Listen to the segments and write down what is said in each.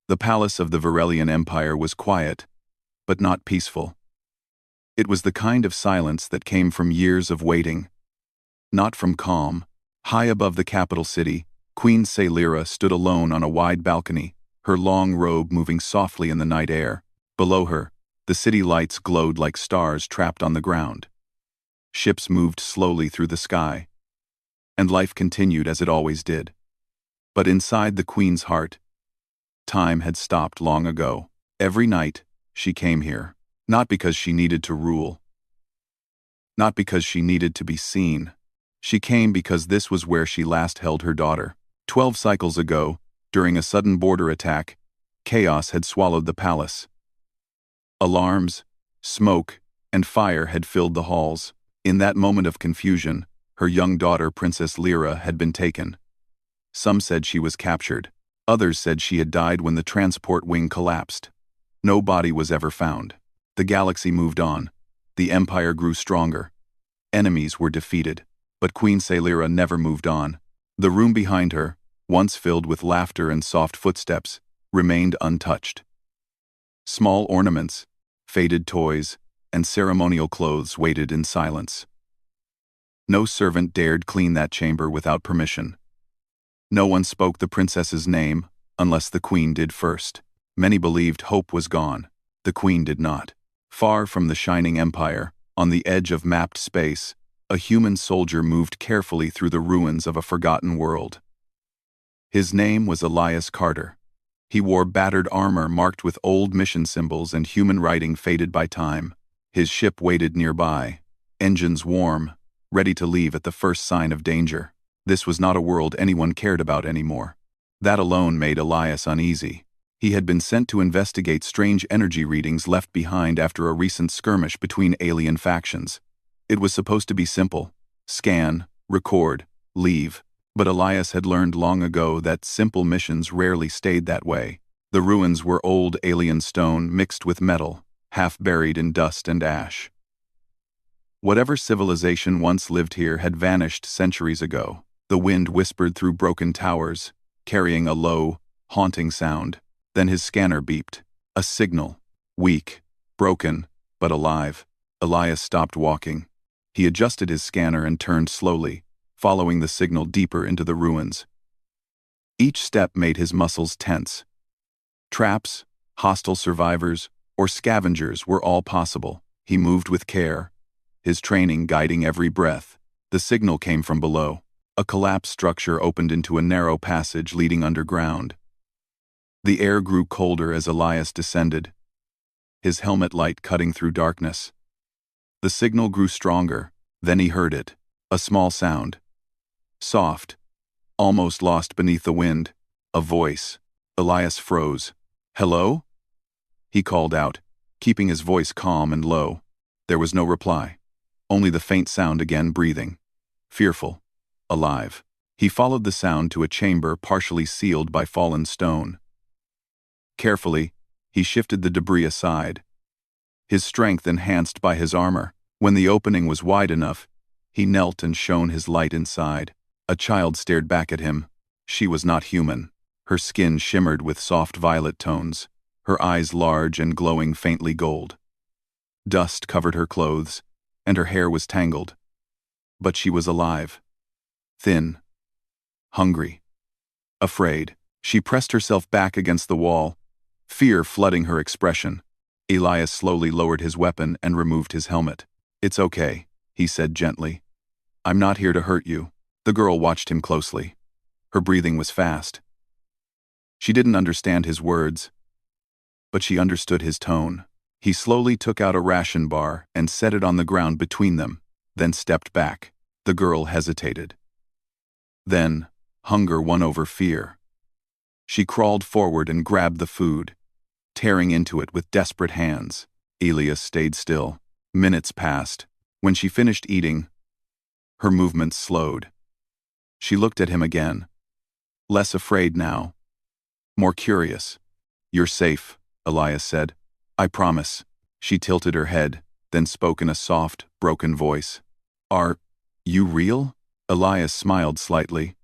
The palace of the Varelian Empire was quiet, but not peaceful. It was the kind of silence that came from years of waiting, not from calm. High above the capital city, Queen Sailira stood alone on a wide balcony, her long robe moving softly in the night air. Below her, the city lights glowed like stars trapped on the ground. Ships moved slowly through the sky, and life continued as it always did. But inside the queen's heart, time had stopped long ago. Every night, she came here, not because she needed to rule, not because she needed to be seen. She came because this was where she last held her daughter. 12 cycles ago, during a sudden border attack, chaos had swallowed the palace. Alarms, smoke, and fire had filled the halls. In that moment of confusion, her young daughter, Princess Lyra, had been taken. Some said she was captured. Others said she had died when the transport wing collapsed. No body was ever found. The galaxy moved on. The empire grew stronger. Enemies were defeated. But Queen Sailira never moved on. The room behind her, once filled with laughter and soft footsteps, remained untouched. Small ornaments, faded toys, and ceremonial clothes waited in silence. No servant dared clean that chamber without permission. No one spoke the princess's name unless the queen did first. Many believed hope was gone. The queen did not. Far from the shining empire, on the edge of mapped space, a human soldier moved carefully through the ruins of a forgotten world. His name was Elias Carter. He wore battered armor marked with old mission symbols and human writing faded by time. His ship waited nearby, engines warm, ready to leave at the first sign of danger. This was not a world anyone cared about anymore. That alone made Elias uneasy. He had been sent to investigate strange energy readings left behind after a recent skirmish between alien factions. It was supposed to be simple: scan, record, leave. But Elias had learned long ago that simple missions rarely stayed that way. The ruins were old alien stone mixed with metal, half buried in dust and ash. Whatever civilization once lived here had vanished centuries ago. The wind whispered through broken towers, carrying a low, haunting sound. Then his scanner beeped. A signal. Weak, broken, but alive. Elias stopped walking. He adjusted his scanner and turned slowly, following the signal deeper into the ruins. Each step made his muscles tense. Traps, hostile survivors, or scavengers were all possible. He moved with care, his training guiding every breath. The signal came from below. A collapsed structure opened into a narrow passage leading underground. The air grew colder as Elias descended, his helmet light cutting through darkness. The signal grew stronger, then he heard it. A small sound. Soft, almost lost beneath the wind. A voice. Elias froze. "Hello?" He called out, keeping his voice calm and low. There was no reply. Only the faint sound again, breathing. Fearful. Alive. He followed the sound to a chamber partially sealed by fallen stone. Carefully, he shifted the debris aside, his strength enhanced by his armor. When the opening was wide enough, he knelt and shone his light inside. A child stared back at him. She was not human. Her skin shimmered with soft violet tones, her eyes large and glowing faintly gold. Dust covered her clothes, and her hair was tangled. But she was alive. Thin. Hungry. Afraid. She pressed herself back against the wall, fear flooding her expression. Elias slowly lowered his weapon and removed his helmet. "It's okay," he said gently. "I'm not here to hurt you." The girl watched him closely. Her breathing was fast. She didn't understand his words, but she understood his tone. He slowly took out a ration bar and set it on the ground between them, then stepped back. The girl hesitated. Then, hunger won over fear. She crawled forward and grabbed the food, tearing into it with desperate hands. Elias stayed still. Minutes passed. When she finished eating, her movements slowed. She looked at him again, less afraid now, more curious. "You're safe," Elias said. "I promise." She tilted her head, then spoke in a soft, broken voice. "Are you real?" Elias smiled slightly.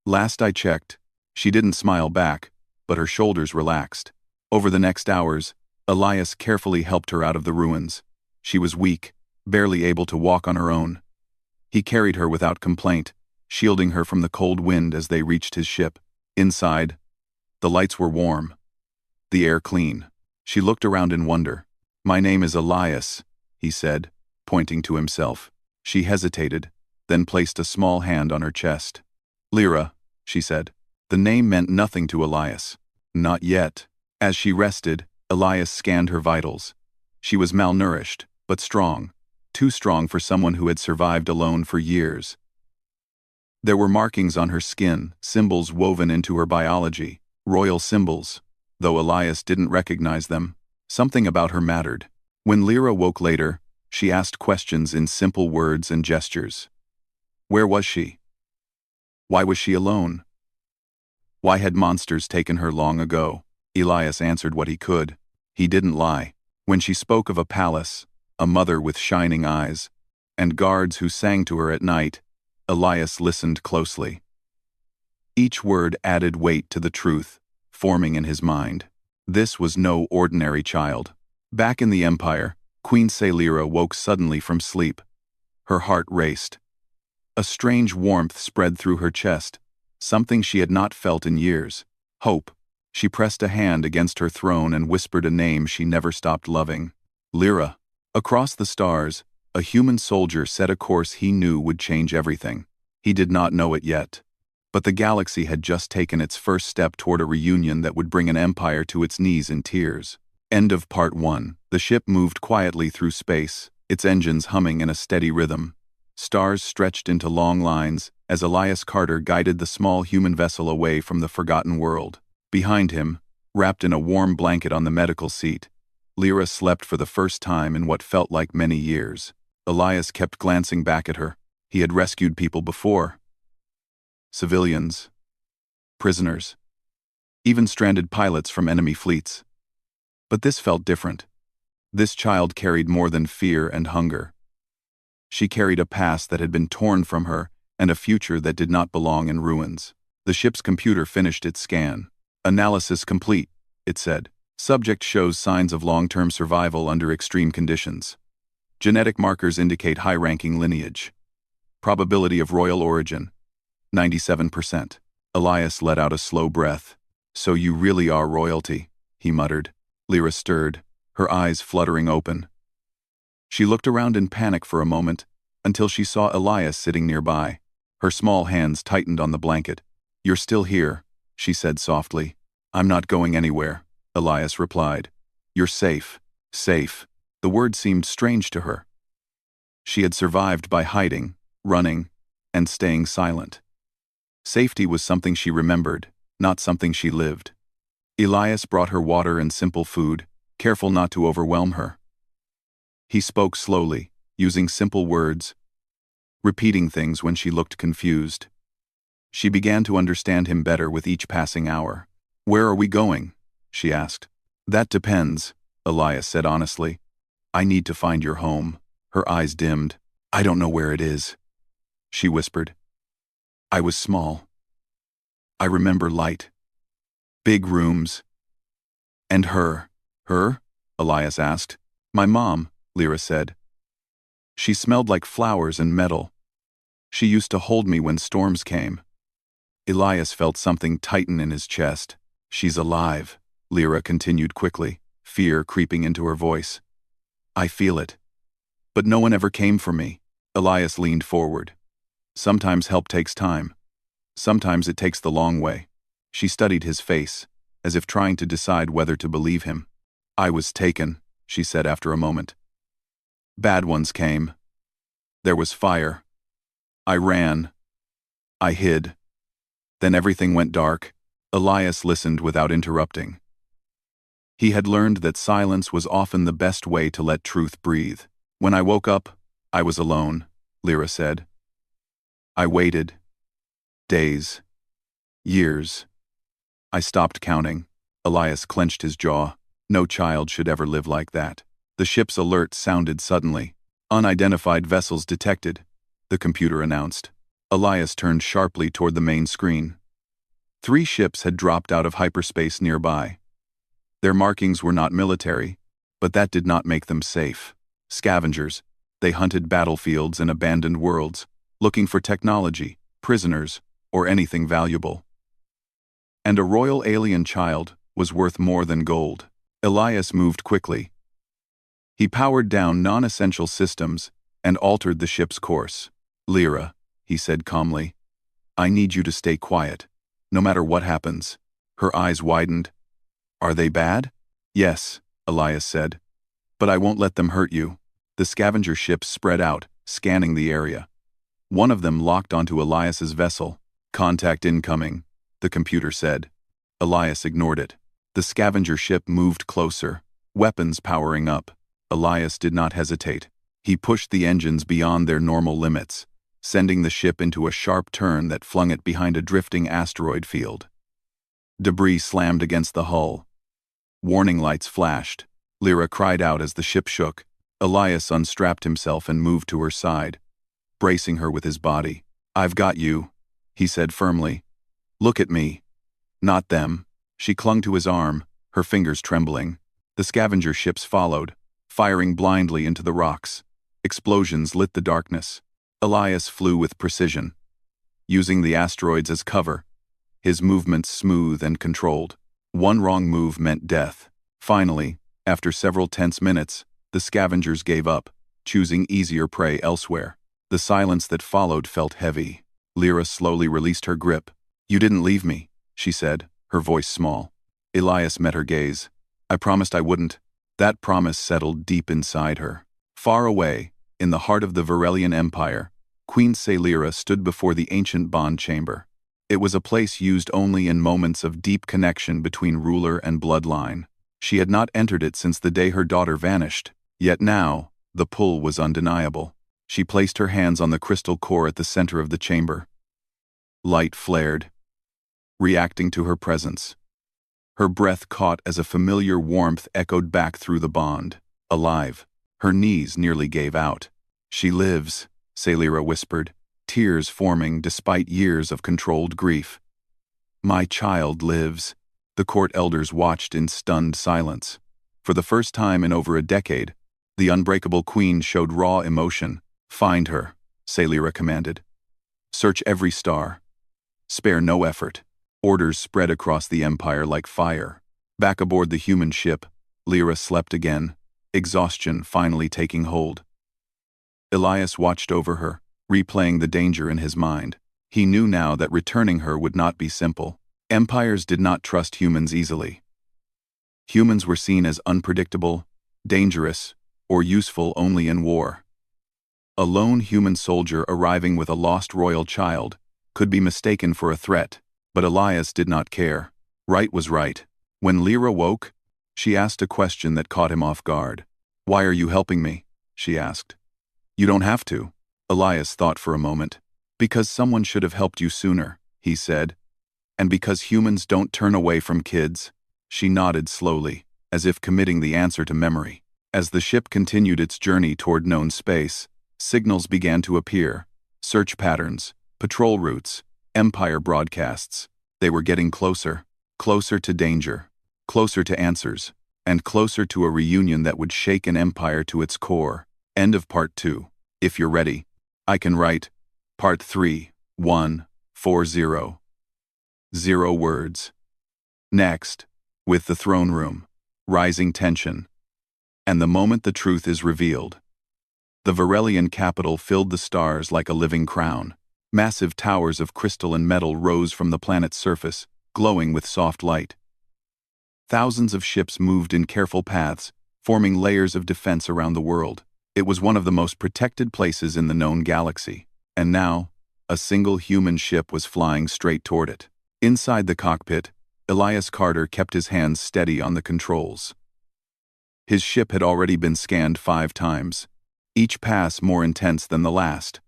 "Last I checked." She didn't smile back, but her shoulders relaxed. Over the next hours, Elias carefully helped her out of the ruins. She was weak, barely able to walk on her own. He carried her without complaint, shielding her from the cold wind as they reached his ship. Inside, the lights were warm, the air clean. She looked around in wonder. "My name is Elias," he said, pointing to himself. She hesitated, then placed a small hand on her chest. "Lyra," she said. The name meant nothing to Elias. Not yet. As she rested, Elias scanned her vitals. She was malnourished, but strong. Too strong for someone who had survived alone for years. There were markings on her skin, symbols woven into her biology, royal symbols. Though Elias didn't recognize them, something about her mattered. When Lyra woke later, she asked questions in simple words and gestures. Where was she? Why was she alone? Why had monsters taken her long ago? Elias answered what he could. He didn't lie. When she spoke of a palace, a mother with shining eyes, and guards who sang to her at night, Elias listened closely. Each word added weight to the truth, forming in his mind. This was no ordinary child. Back in the Empire, Queen Lyra woke suddenly from sleep. Her heart raced. A strange warmth spread through her chest, something she had not felt in years. Hope. She pressed a hand against her throne and whispered a name she never stopped loving. Lyra. Across the stars, a human soldier set a course he knew would change everything. He did not know it yet. But the galaxy had just taken its first step toward a reunion that would bring an empire to its knees in tears. End of Part 1. The ship moved quietly through space, its engines humming in a steady rhythm. Stars stretched into long lines as Elias Carter guided the small human vessel away from the forgotten world. Behind him, wrapped in a warm blanket on the medical seat, Lyra slept for the first time in what felt like many years. Elias kept glancing back at her. He had rescued people before. Civilians. Prisoners. Even stranded pilots from enemy fleets. But this felt different. This child carried more than fear and hunger. She carried a past that had been torn from her and a future that did not belong in ruins. The ship's computer finished its scan. Analysis complete, it said. Subject shows signs of long-term survival under extreme conditions. Genetic markers indicate high-ranking lineage. Probability of royal origin, 97%. Elias let out a slow breath. "So you really are royalty," he muttered. Lyra stirred, her eyes fluttering open. She looked around in panic for a moment, until she saw Elias sitting nearby. Her small hands tightened on the blanket. "You're still here," she said softly. "I'm not going anywhere," Elias replied. "You're safe." Safe. The word seemed strange to her. She had survived by hiding, running, and staying silent. Safety was something she remembered, not something she lived. Elias brought her water and simple food, careful not to overwhelm her. He spoke slowly, using simple words, repeating things when she looked confused. She began to understand him better with each passing hour. "Where are we going?" she asked. "That depends," Elias said honestly. "I need to find your home." Her eyes dimmed. "I don't know where it is," she whispered. "I was small. I remember light. Big rooms. And her." "Her?" Elias asked. "My mom," Lyra said. "She smelled like flowers and metal. She used to hold me when storms came." Elias felt something tighten in his chest. "She's alive," Lyra continued quickly, fear creeping into her voice. "I feel it. But no one ever came for me." Elias leaned forward. "Sometimes help takes time. Sometimes it takes the long way." She studied his face, as if trying to decide whether to believe him. "I was taken," she said after a moment. "Bad ones came. There was fire. I ran. I hid. Then everything went dark." Elias listened without interrupting. He had learned that silence was often the best way to let truth breathe. "When I woke up, I was alone," Lyra said. "I waited. Days. Years. I stopped counting." Elias clenched his jaw. No child should ever live like that. The ship's alert sounded suddenly. "Unidentified vessels detected," the computer announced. Elias turned sharply toward the main screen. 3 ships had dropped out of hyperspace nearby. Their markings were not military, but that did not make them safe. Scavengers, they hunted battlefields and abandoned worlds, looking for technology, prisoners, or anything valuable. And a royal alien child was worth more than gold. Elias moved quickly. He powered down non-essential systems and altered the ship's course. "Lyra," he said calmly, "I need you to stay quiet, no matter what happens." Her eyes widened. "Are they bad?" "Yes," Elias said, "but I won't let them hurt you." The scavenger ships spread out, scanning the area. One of them locked onto Elias's vessel. "Contact incoming," the computer said. Elias ignored it. The scavenger ship moved closer, weapons powering up. Elias did not hesitate. He pushed the engines beyond their normal limits, sending the ship into a sharp turn that flung it behind a drifting asteroid field. Debris slammed against the hull. Warning lights flashed. Lyra cried out as the ship shook. Elias unstrapped himself and moved to her side, bracing her with his body. "I've got you," he said firmly. "Look at me." "Not them." She clung to his arm, her fingers trembling. The scavenger ships followed, firing blindly into the rocks. Explosions lit the darkness. Elias flew with precision, using the asteroids as cover, his movements smooth and controlled. One wrong move meant death. Finally, after several tense minutes, the scavengers gave up, choosing easier prey elsewhere. The silence that followed felt heavy. Lyra slowly released her grip. "You didn't leave me," she said, her voice small. Elias met her gaze. "I promised I wouldn't." That promise settled deep inside her. Far away, in the heart of the Varelian Empire, Queen Lyra stood before the ancient bond chamber. It was a place used only in moments of deep connection between ruler and bloodline. She had not entered it since the day her daughter vanished, yet now, the pull was undeniable. She placed her hands on the crystal core at the center of the chamber. Light flared, reacting to her presence. Her breath caught as a familiar warmth echoed back through the bond. Alive. Her knees nearly gave out. "She lives," Lyra whispered, tears forming despite years of controlled grief. "My child lives." The court elders watched in stunned silence. For the first time in over a decade, the unbreakable queen showed raw emotion. "Find her," Lyra commanded. "Search every star. Spare no effort." Orders spread across the empire like fire. Back aboard the human ship, Lyra slept again, exhaustion finally taking hold. Elias watched over her, replaying the danger in his mind. He knew now that returning her would not be simple. Empires did not trust humans easily. Humans were seen as unpredictable, dangerous, or useful only in war. A lone human soldier arriving with a lost royal child could be mistaken for a threat, but Elias did not care. Right was right. When Lyra woke, she asked a question that caught him off guard. "Why are you helping me?" she asked. "You don't have to." Elias thought for a moment. "Because someone should have helped you sooner," he said. "And because humans don't turn away from kids." She nodded slowly, as if committing the answer to memory. As the ship continued its journey toward known space, signals began to appear. Search patterns, patrol routes, Empire broadcasts. They were getting closer, closer to danger, closer to answers, and closer to a reunion that would shake an empire to its core. End of Part 2. If you're ready, I can write Part 3, 140. 0 words. Next, with the throne room, rising tension. And the moment the truth is revealed. The Varelian capital filled the stars like a living crown. Massive towers of crystal and metal rose from the planet's surface, glowing with soft light. Thousands of ships moved in careful paths, forming layers of defense around the world. It was one of the most protected places in the known galaxy. And now, a single human ship was flying straight toward it. Inside the cockpit, Elias Carter kept his hands steady on the controls. His ship had already been scanned 5 times, each pass more intense than the last.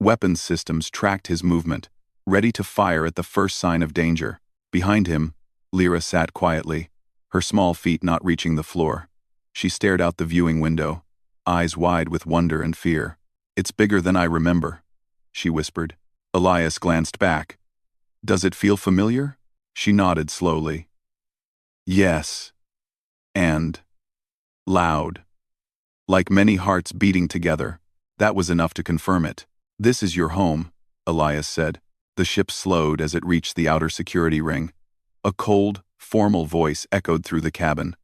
Weapons systems tracked his movement, ready to fire at the first sign of danger. Behind him, Lyra sat quietly, her small feet not reaching the floor. She stared out the viewing window, eyes wide with wonder and fear. "It's bigger than I remember," she whispered. Elias glanced back. Does it feel familiar? She nodded slowly. Yes. And loud. Like many hearts beating together. That was enough to confirm it. This is your home, Elias said. The ship slowed as it reached the outer security ring. A cold, formal voice echoed through the cabin.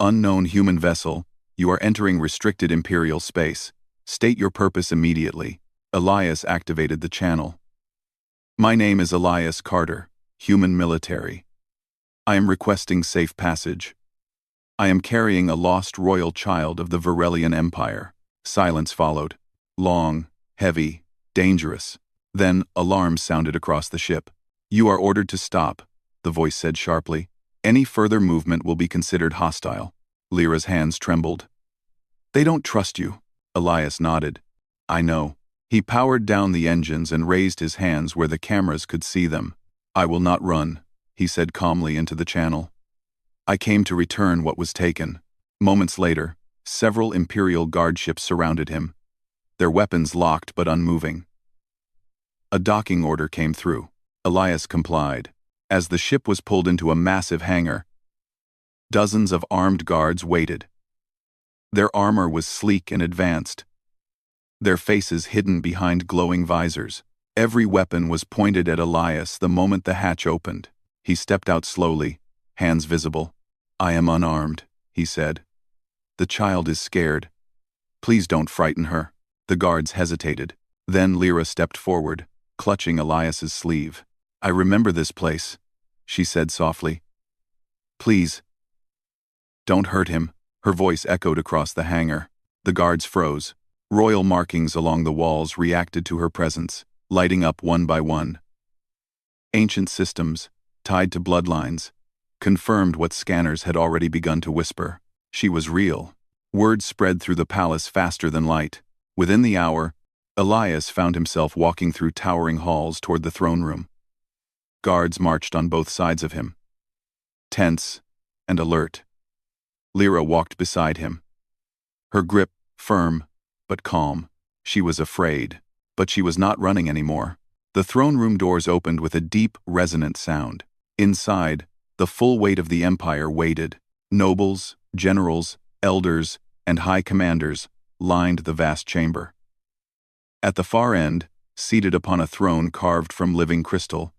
Unknown human vessel, you are entering restricted Imperial space. State your purpose immediately. Elias activated the channel. My name is Elias Carter, human military. I am requesting safe passage. I am carrying a lost royal child of the Varelian Empire. Silence followed. Long, heavy, dangerous. Then, alarms sounded across the ship. You are ordered to stop, the voice said sharply. Any further movement will be considered hostile. Lyra's hands trembled. They don't trust you. Elias nodded. I know. He powered down the engines and raised his hands where the cameras could see them. I will not run, he said calmly into the channel. I came to return what was taken. Moments later, several Imperial guard ships surrounded him, their weapons locked but unmoving. A docking order came through. Elias complied. As the ship was pulled into a massive hangar, dozens of armed guards waited. Their armor was sleek and advanced, their faces hidden behind glowing visors. Every weapon was pointed at Elias the moment the hatch opened. He stepped out slowly, hands visible. I am unarmed, he said. The child is scared. Please don't frighten her. The guards hesitated. Then Lyra stepped forward, clutching Elias's sleeve. I remember this place, she said softly. Please. Don't hurt him. Her voice echoed across the hangar. The guards froze. Royal markings along the walls reacted to her presence, lighting up one by one. Ancient systems, tied to bloodlines, confirmed what scanners had already begun to whisper. She was real. Word spread through the palace faster than light. Within the hour, Elias found himself walking through towering halls toward the throne room. Guards marched on both sides of him, tense and alert. Lyra walked beside him, her grip firm but calm. She was afraid, but she was not running anymore. The throne room doors opened with a deep, resonant sound. Inside, the full weight of the empire waited. Nobles, generals, elders, and high commanders lined the vast chamber. At the far end, seated upon a throne carved from living crystal,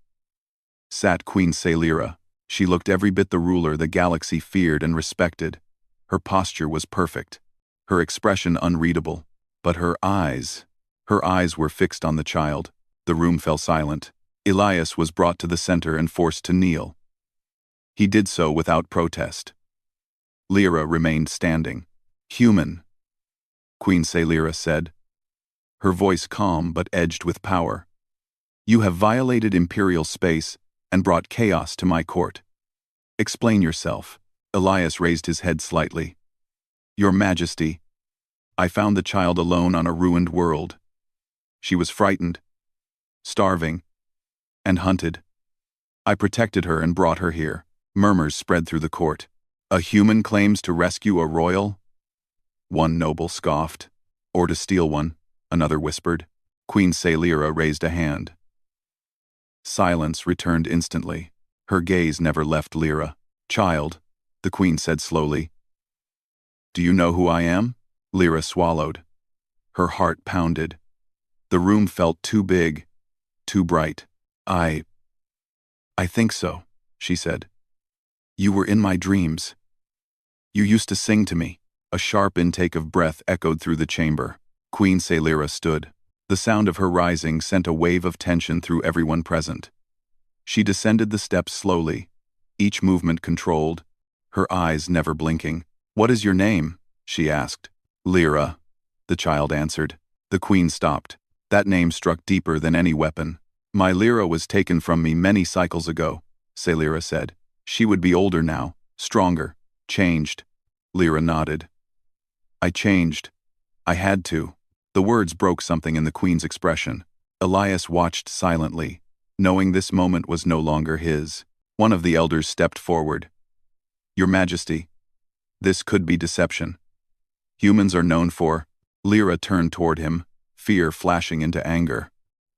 sat Queen Lyra. She looked every bit the ruler the galaxy feared and respected. Her posture was perfect, her expression unreadable, but her eyes were fixed on the child. The room fell silent. Elias was brought to the center and forced to kneel. He did so without protest. Lyra remained standing. Human, Queen Lyra said, her voice calm but edged with power. You have violated Imperial space and brought chaos to my court. Explain yourself. Elias raised his head slightly. Your Majesty, I found the child alone on a ruined world. She was frightened, starving, and hunted. I protected her and brought her here. Murmurs spread through the court. A human claims to rescue a royal? One noble scoffed. Or to steal one, another whispered. Queen Lyra raised a hand. Silence returned instantly. Her gaze never left Lyra. Child, the queen said slowly. Do you know who I am? Lyra swallowed. Her heart pounded. The room felt too big, too bright. I think so, she said. You were in my dreams. You used to sing to me. A sharp intake of breath echoed through the chamber. Queen Lyra stood. The sound of her rising sent a wave of tension through everyone present. She descended the steps slowly, each movement controlled, her eyes never blinking. What is your name? She asked. Lyra, the child answered. The queen stopped. That name struck deeper than any weapon. My Lyra was taken from me many cycles ago, Lyra said. She would be older now, stronger, changed. Lyra nodded. I changed. I had to. The words broke something in the queen's expression. Elias watched silently, knowing this moment was no longer his. One of the elders stepped forward. Your Majesty, this could be deception. Humans are known for. Lyra turned toward him, fear flashing into anger.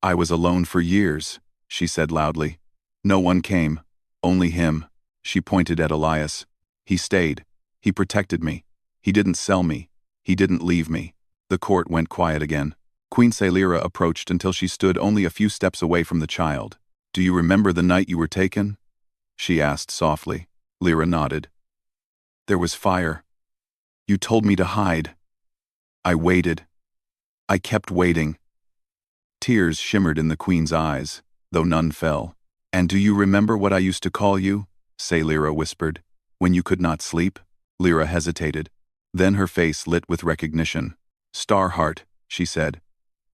I was alone for years, she said loudly. No one came. Only him. She pointed at Elias. He stayed. He protected me. He didn't sell me. He didn't leave me. The court went quiet again. Queen Sailira approached until she stood only a few steps away from the child. Do you remember the night you were taken? She asked softly. Lyra nodded. There was fire. You told me to hide. I waited. I kept waiting. Tears shimmered in the queen's eyes, though none fell. And do you remember what I used to call you? Lyra whispered. When you could not sleep? Lyra hesitated. Then her face lit with recognition. Starheart, she said.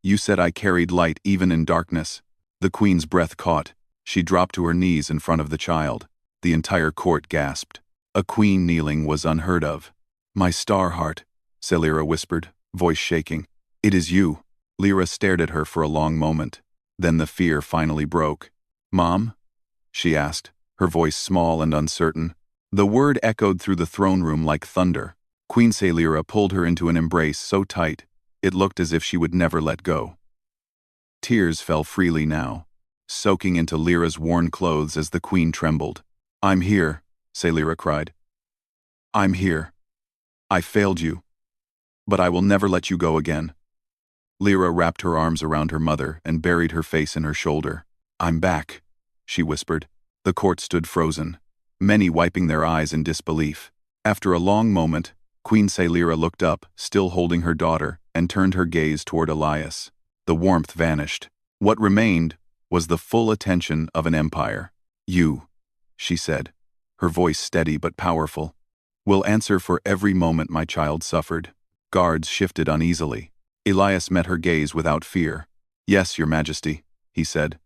You said I carried light even in darkness. The queen's breath caught. She dropped to her knees in front of the child. The entire court gasped. A queen kneeling was unheard of. My Starheart, Lyra whispered, voice shaking. It is you. Lyra stared at her for a long moment. Then the fear finally broke. Mom? She asked, her voice small and uncertain. The word echoed through the throne room like thunder. Queen Sailira pulled her into an embrace so tight, it looked as if she would never let go. Tears fell freely now, soaking into Lyra's worn clothes as the queen trembled. I'm here, Sailira cried. I'm here. I failed you. But I will never let you go again. Lyra wrapped her arms around her mother and buried her face in her shoulder. I'm back, she whispered. The court stood frozen, many wiping their eyes in disbelief. After a long moment, Queen Sailira looked up, still holding her daughter, and turned her gaze toward Elias. The warmth vanished. What remained was the full attention of an empire. You, she said, her voice steady but powerful, will answer for every moment my child suffered. Guards shifted uneasily. Elias met her gaze without fear. Yes, your majesty, he said.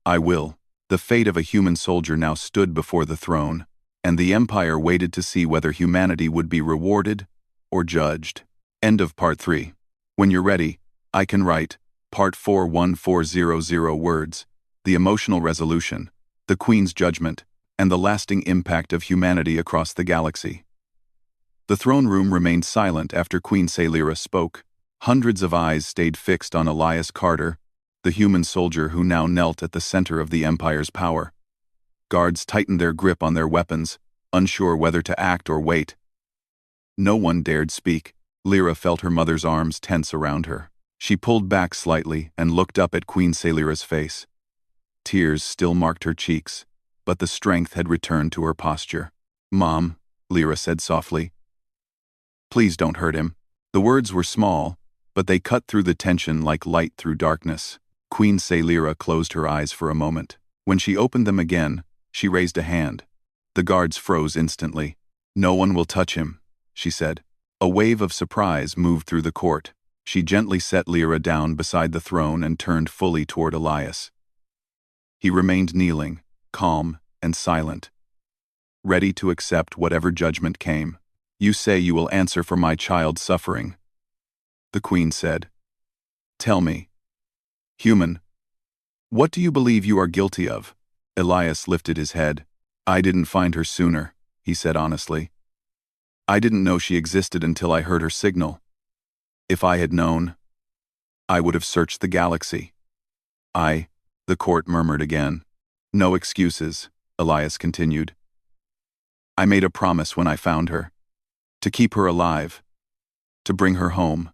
I will. The fate of a human soldier now stood before the throne, and the empire waited to see whether humanity would be rewarded or judged. End of Part 3. When you're ready, I can write Part 4 1400 words, the emotional resolution, the Queen's judgment, and the lasting impact of humanity across the galaxy. The throne room remained silent after Queen Sailira spoke. Hundreds of eyes stayed fixed on Elias Carter, the human soldier who now knelt at the center of the Empire's power. Guards tightened their grip on their weapons, unsure whether to act or wait. No one dared speak. Lyra felt her mother's arms tense around her. She pulled back slightly and looked up at Queen Sailira's face. Tears still marked her cheeks, but the strength had returned to her posture. Mom, Lyra said softly. Please don't hurt him. The words were small, but they cut through the tension like light through darkness. Queen Sailira closed her eyes for a moment. When she opened them again, she raised a hand. The guards froze instantly. No one will touch him, she said. A wave of surprise moved through the court. She gently set Lyra down beside the throne and turned fully toward Elias. He remained kneeling, calm and silent, ready to accept whatever judgment came. You say you will answer for my child's suffering, the queen said. Tell me, human, what do you believe you are guilty of? Elias lifted his head. I didn't find her sooner, he said honestly. I didn't know she existed until I heard her signal. If I had known, I would have searched the galaxy. The court murmured again. No excuses, Elias continued. I made a promise when I found her. To keep her alive. To bring her home.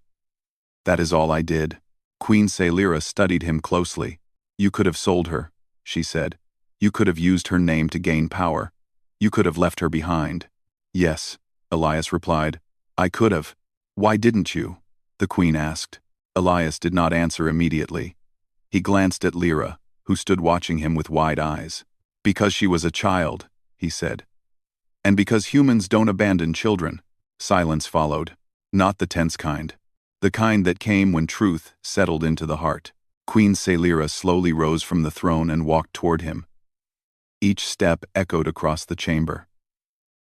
That is all I did. Queen Sailira studied him closely. You could have sold her, she said. You could have used her name to gain power. You could have left her behind. Yes, Elias replied. I could have. Why didn't you? The queen asked. Elias did not answer immediately. He glanced at Lyra, who stood watching him with wide eyes. Because she was a child, he said. And because humans don't abandon children. Silence followed. Not the tense kind. The kind that came when truth settled into the heart. Queen Sailira slowly rose from the throne and walked toward him. Each step echoed across the chamber.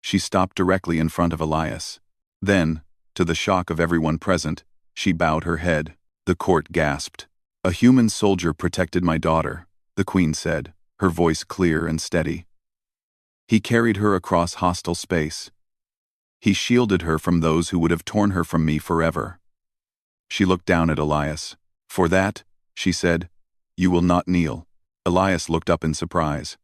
She stopped directly in front of Elias. Then, to the shock of everyone present, she bowed her head. The court gasped. A human soldier protected my daughter, the queen said, her voice clear and steady. He carried her across hostile space. He shielded her from those who would have torn her from me forever. She looked down at Elias. For that, she said, you will not kneel. Elias looked up in surprise.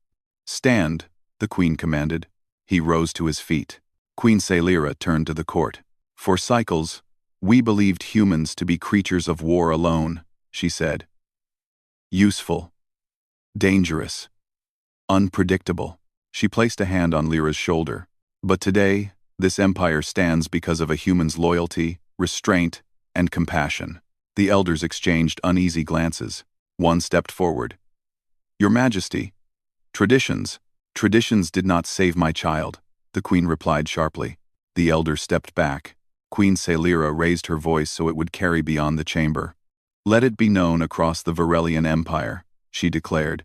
"Stand," the queen commanded. He rose to his feet. Queen Sailira turned to the court. "For cycles, we believed humans to be creatures of war alone," she said. "Useful, dangerous, unpredictable." She placed a hand on Lyra's shoulder. "But today, this empire stands because of a human's loyalty, restraint, and compassion." The elders exchanged uneasy glances. One stepped forward. "Your Majesty, traditions did not save my child," the queen replied sharply. The elder stepped back. Queen Sailira raised her voice so it would carry beyond the chamber. "Let it be known across the Varelian Empire," she declared,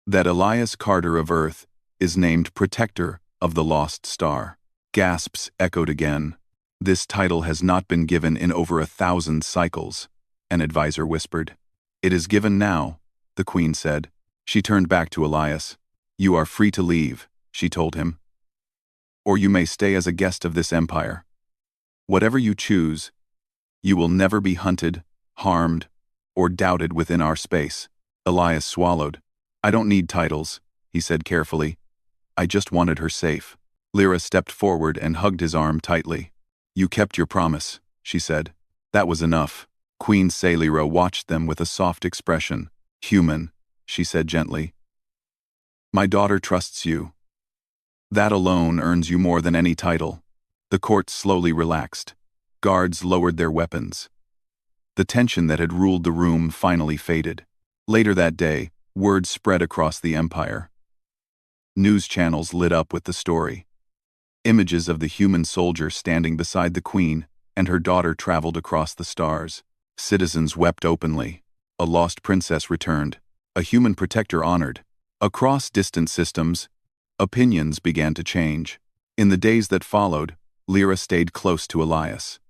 "that Elias Carter of Earth is named Protector of the Lost Star." Gasps echoed again. "This title has not been given in over 1,000 cycles," an advisor whispered. "It is given now," the queen said. She turned back to Elias. "You are free to leave," she told him. "Or you may stay as a guest of this empire. Whatever you choose, you will never be hunted, harmed, or doubted within our space." Elias swallowed. "I don't need titles," he said carefully. "I just wanted her safe." Lyra stepped forward and hugged his arm tightly. "You kept your promise," she said. "That was enough." Queen Sailira watched them with a soft expression. "Human," she said gently. "My daughter trusts you. That alone earns you more than any title." The court slowly relaxed. Guards lowered their weapons. The tension that had ruled the room finally faded. Later that day, word spread across the empire. News channels lit up with the story. Images of the human soldier standing beside the queen and her daughter traveled across the stars. Citizens wept openly. A lost princess returned. A human protector honored. Across distant systems, opinions began to change. In the days that followed, Lyra stayed close to Elias.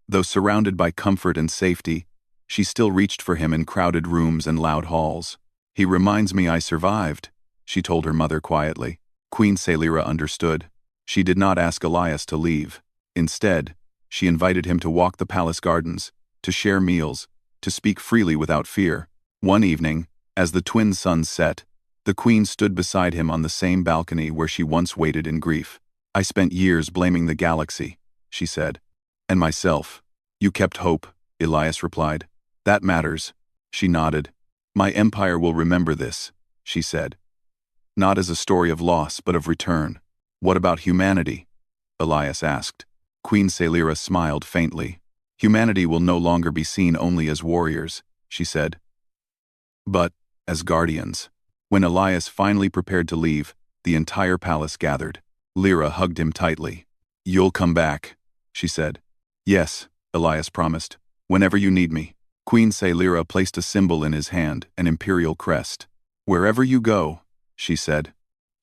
Though surrounded by comfort and safety, she still reached for him in crowded rooms and loud halls. "He reminds me I survived," she told her mother quietly. Queen Sailira understood. She did not ask Elias to leave. Instead, she invited him to walk the palace gardens, to share meals, to speak freely without fear. One evening, as the twin suns set, the queen stood beside him on the same balcony where she once waited in grief. "I spent years blaming the galaxy," she said. "And myself." "You kept hope," Elias replied. "That matters." She nodded. "My empire will remember this," she said. "Not as a story of loss, but of return." "What about humanity?" Elias asked. Queen Sailira smiled faintly. "Humanity will no longer be seen only as warriors," she said, "but as guardians." When Elias finally prepared to leave, the entire palace gathered. Lyra hugged him tightly. "You'll come back," she said. "Yes," Elias promised. "Whenever you need me." Queen Sailira placed a symbol in his hand, an imperial crest. "Wherever you go," she said,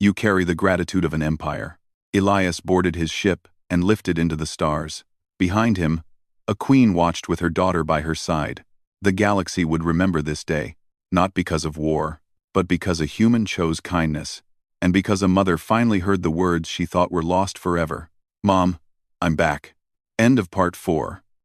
"you carry the gratitude of an empire." Elias boarded his ship and lifted into the stars. Behind him, a queen watched with her daughter by her side. The galaxy would remember this day, not because of war, but because a human chose kindness, and because a mother finally heard the words she thought were lost forever. "Mom, I'm back." End of part 4.